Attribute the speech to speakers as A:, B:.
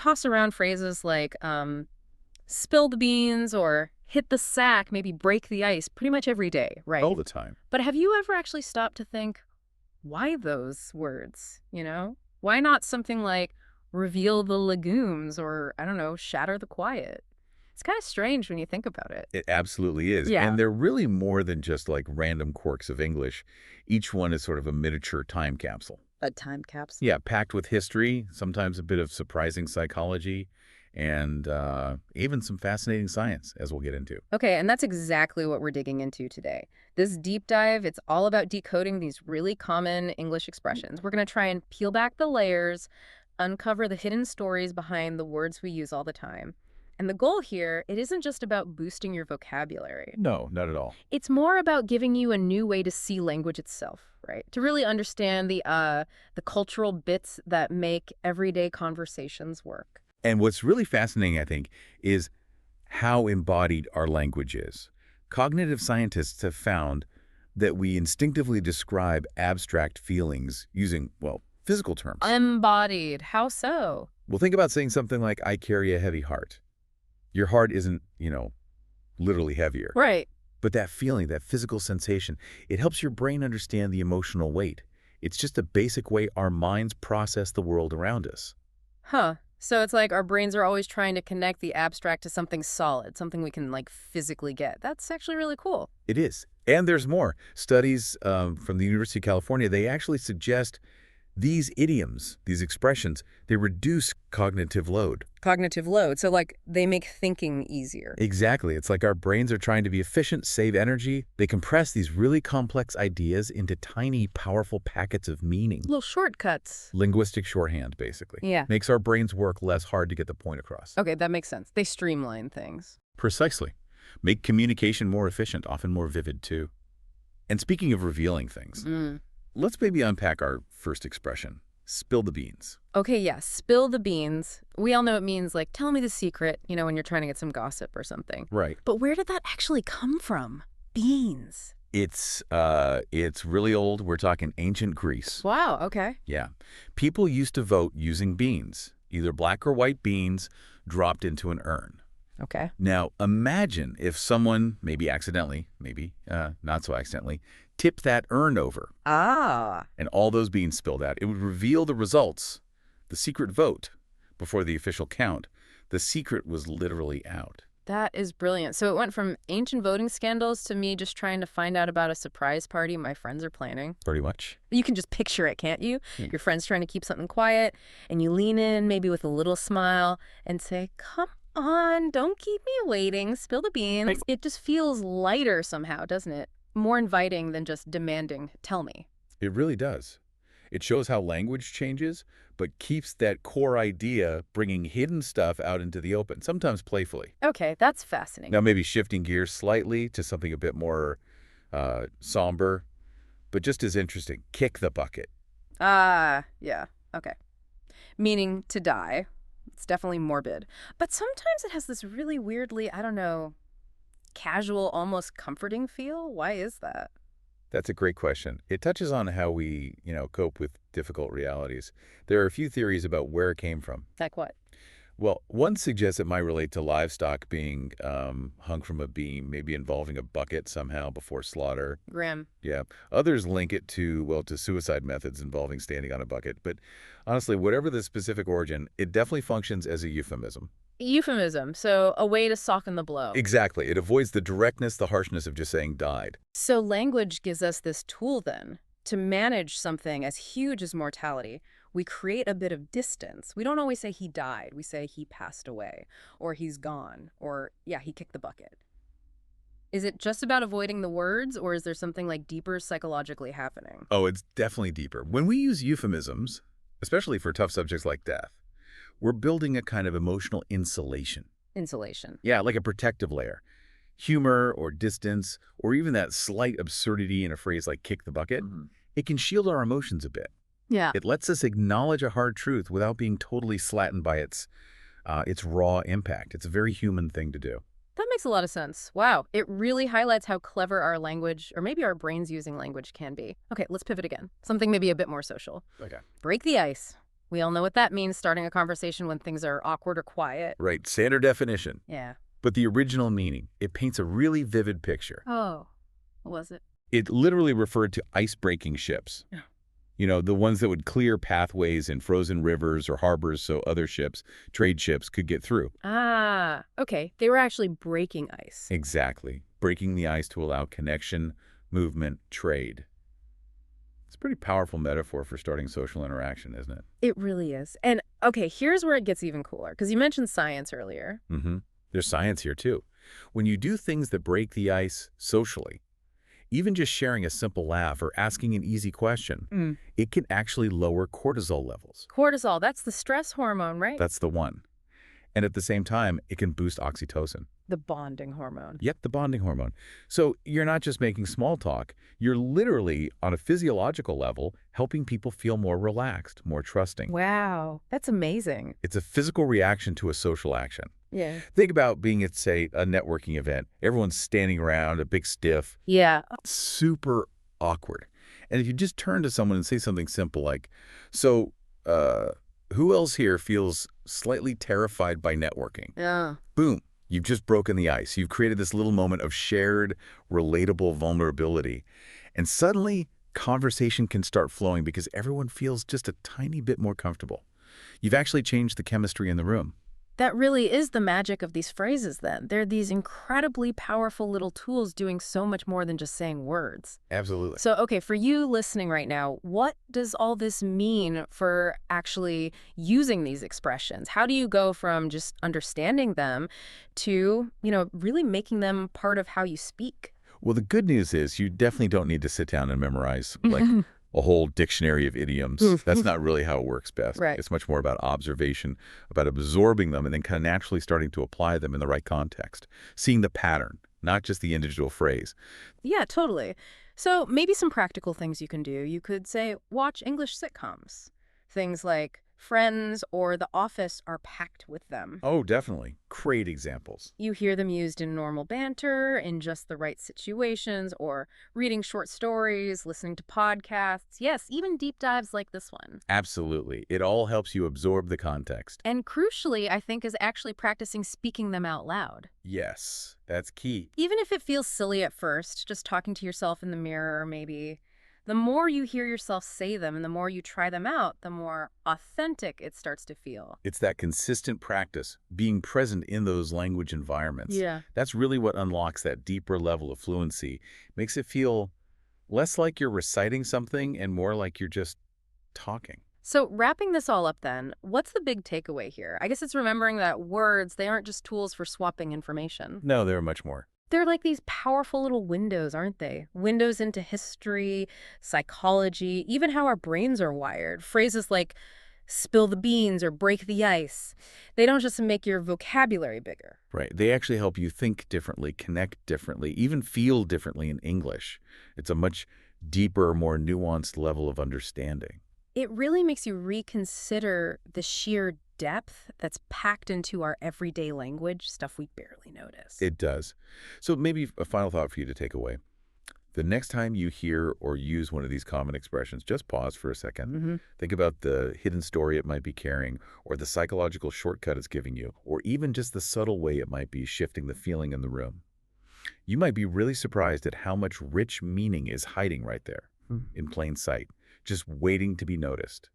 A: toss around phrases like spill the beans or hit the sack, maybe break the ice pretty much every day,
B: All
A: right?
B: the time.
A: But have you ever actually stopped to think, why those words, Why not something like reveal the legumes or, I don't know, shatter the quiet? It's kind of strange when you think about it.
B: It absolutely is.
A: Yeah.
B: And they're really more than just like random quirks of English. Each one is sort of a miniature time capsule.
A: A time capsule.
B: Yeah, packed with history, sometimes a bit of surprising psychology, and even some fascinating science, as we'll get into.
A: Okay, and that's exactly what we're digging into today. This deep dive, it's all about decoding these really common English expressions. We're going to try and peel back the layers, uncover the hidden stories behind the words we use all the time. And the goal here, it isn't just about boosting your vocabulary.
B: No, not at all.
A: It's more about giving you a new way to see language itself, right? To really understand the cultural bits that make everyday conversations work.
B: And what's really fascinating, I think, is how embodied our language is. Cognitive scientists have found that we instinctively describe abstract feelings using, well, physical terms.
A: Embodied. How so?
B: Well, think about saying something like, I carry a heavy heart. Your heart isn't, literally heavier.
A: Right.
B: But that feeling, that physical sensation, it helps your brain understand the emotional weight. It's just a basic way our minds process the world around us.
A: Huh. So it's like our brains are always trying to connect the abstract to something solid, something we can physically get. That's actually really cool.
B: It is. And there's more. Studies from the University of California, they actually suggest these idioms, these expressions, they reduce cognitive load.
A: Cognitive load. So they make thinking easier.
B: Exactly. It's like our brains are trying to be efficient, save energy. They compress these really complex ideas into tiny, powerful packets of meaning.
A: Little shortcuts.
B: Linguistic shorthand, basically.
A: Yeah.
B: Makes our brains work less hard to get the point across.
A: Okay, that makes sense. They streamline things.
B: Precisely. Make communication more efficient, often more vivid, too. And speaking of revealing things, let's maybe unpack our first expression, spill the beans.
A: Okay, yeah, spill the beans. We all know it means tell me the secret, when you're trying to get some gossip or something.
B: Right.
A: But where did that actually come from? Beans.
B: It's really old. We're talking ancient Greece.
A: Wow, okay.
B: Yeah. People used to vote using beans, either black or white beans, dropped into an urn.
A: Okay.
B: Now, imagine if someone, maybe accidentally, maybe not so accidentally, tipped that urn over.
A: Ah.
B: And all those beans spilled out. It would reveal the results, the secret vote, before the official count. The secret was literally out.
A: That is brilliant. So it went from ancient voting scandals to me just trying to find out about a surprise party my friends are planning.
B: Pretty much.
A: You can just picture it, can't you? Your friend's trying to keep something quiet, and you lean in, maybe with a little smile, and say, come on, don't keep me waiting, spill the beans. It just feels lighter somehow, doesn't it? More inviting than just demanding, tell me.
B: It really does. It shows how language changes, but keeps that core idea, bringing hidden stuff out into the open, sometimes playfully.
A: Okay, that's fascinating.
B: Now, maybe shifting gears slightly to something a bit more somber, but just as interesting, kick the bucket.
A: Yeah, okay. Meaning to die. It's definitely morbid. But sometimes it has this really weirdly, I don't know, casual, almost comforting feel. Why is that?
B: That's a great question. It touches on how we, cope with difficult realities. There are a few theories about where it came from.
A: Like what?
B: Well, one suggests it might relate to livestock being hung from a beam, maybe involving a bucket somehow before slaughter.
A: Grim.
B: Yeah. Others link it to suicide methods involving standing on a bucket. But honestly, whatever the specific origin, it definitely functions as a euphemism.
A: Euphemism, so a way to soften the blow.
B: Exactly. It avoids the directness, the harshness of just saying died.
A: So language gives us this tool then to manage something as huge as mortality. We create a bit of distance. We don't always say he died. We say he passed away, or he's gone, or yeah, he kicked the bucket. Is it just about avoiding the words, or is there something deeper psychologically happening?
B: Oh, it's definitely deeper. When we use euphemisms, especially for tough subjects like death, we're building a kind of emotional insulation.
A: Insulation.
B: Yeah, like a protective layer. Humor or distance, or even that slight absurdity in a phrase like kick the bucket, it can shield our emotions a bit.
A: Yeah.
B: It lets us acknowledge a hard truth without being totally slattened by its raw impact. It's a very human thing to do.
A: That makes a lot of sense. Wow. It really highlights how clever our language, or maybe our brains using language, can be. Okay, let's pivot again. Something maybe a bit more social.
B: Okay.
A: Break the ice. We all know what that means, starting a conversation when things are awkward or quiet.
B: Right, standard definition.
A: Yeah.
B: But the original meaning, it paints a really vivid picture.
A: Oh, what was it?
B: It literally referred to ice-breaking ships.
A: Yeah.
B: You know, the ones that would clear pathways in frozen rivers or harbors so other ships, trade ships, could get through.
A: Ah, okay. They were actually breaking ice.
B: Exactly. Breaking the ice to allow connection, movement, trade. It's a pretty powerful metaphor for starting social interaction, isn't it?
A: It really is. And okay, here's where it gets even cooler, because you mentioned science earlier.
B: Mm-hmm. There's science here, too. When you do things that break the ice socially, even just sharing a simple laugh or asking an easy question, it can actually lower cortisol levels.
A: Cortisol, that's the stress hormone, right?
B: That's the one. And at the same time, it can boost oxytocin.
A: The bonding hormone.
B: Yep, the bonding hormone. So you're not just making small talk, you're literally, on a physiological level, helping people feel more relaxed, more trusting.
A: Wow, that's amazing.
B: It's a physical reaction to a social action.
A: Yeah.
B: Think about being at, say, a networking event. Everyone's standing around, a big stiff,
A: Yeah.
B: super awkward. And if you just turn to someone and say something simple like, so, who else here feels slightly terrified by networking?
A: Yeah.
B: Boom. You've just broken the ice. You've created this little moment of shared, relatable vulnerability. And suddenly, conversation can start flowing because everyone feels just a tiny bit more comfortable. You've actually changed the chemistry in the room.
A: That really is the magic of these phrases, then. They're these incredibly powerful little tools doing so much more than just saying words.
B: Absolutely.
A: So, okay, for you listening right now, what does all this mean for actually using these expressions? How do you go from just understanding them to, really making them part of how you speak?
B: Well, the good news is you definitely don't need to sit down and memorize, like, a whole dictionary of idioms. That's not really how it works best.
A: Right.
B: It's much more about observation, about absorbing them and then kind of naturally starting to apply them in the right context, seeing the pattern, not just the individual phrase.
A: Yeah, totally. So maybe some practical things you can do. You could say, watch English sitcoms. Things like Friends or The Office are packed with them.
B: Oh, definitely. Great examples.
A: You hear them used in normal banter, in just the right situations, or reading short stories, listening to podcasts. Yes, even deep dives like this one.
B: Absolutely. It all helps you absorb the context.
A: And crucially, I think, is actually practicing speaking them out loud.
B: Yes, that's key.
A: Even if it feels silly at first, just talking to yourself in the mirror, maybe, the more you hear yourself say them and the more you try them out, the more authentic it starts to feel.
B: It's that consistent practice, being present in those language environments.
A: Yeah.
B: That's really what unlocks that deeper level of fluency, makes it feel less like you're reciting something and more like you're just talking.
A: So wrapping this all up then, what's the big takeaway here? I guess it's remembering that words, they aren't just tools for swapping information.
B: No, there are much more.
A: They're like these powerful little windows, aren't they? Windows into history, psychology, even how our brains are wired. Phrases like spill the beans or break the ice. They don't just make your vocabulary bigger.
B: Right. They actually help you think differently, connect differently, even feel differently in English. It's a much deeper, more nuanced level of understanding.
A: It really makes you reconsider the sheer depth that's packed into our everyday language, stuff we barely notice.
B: It does. So maybe a final thought for you to take away. The next time you hear or use one of these common expressions, just pause for a second. Think about the hidden story it might be carrying, or the psychological shortcut it's giving you, or even just the subtle way it might be shifting the feeling in the room. You might be really surprised at how much rich meaning is hiding right there, in plain sight, just waiting to be noticed.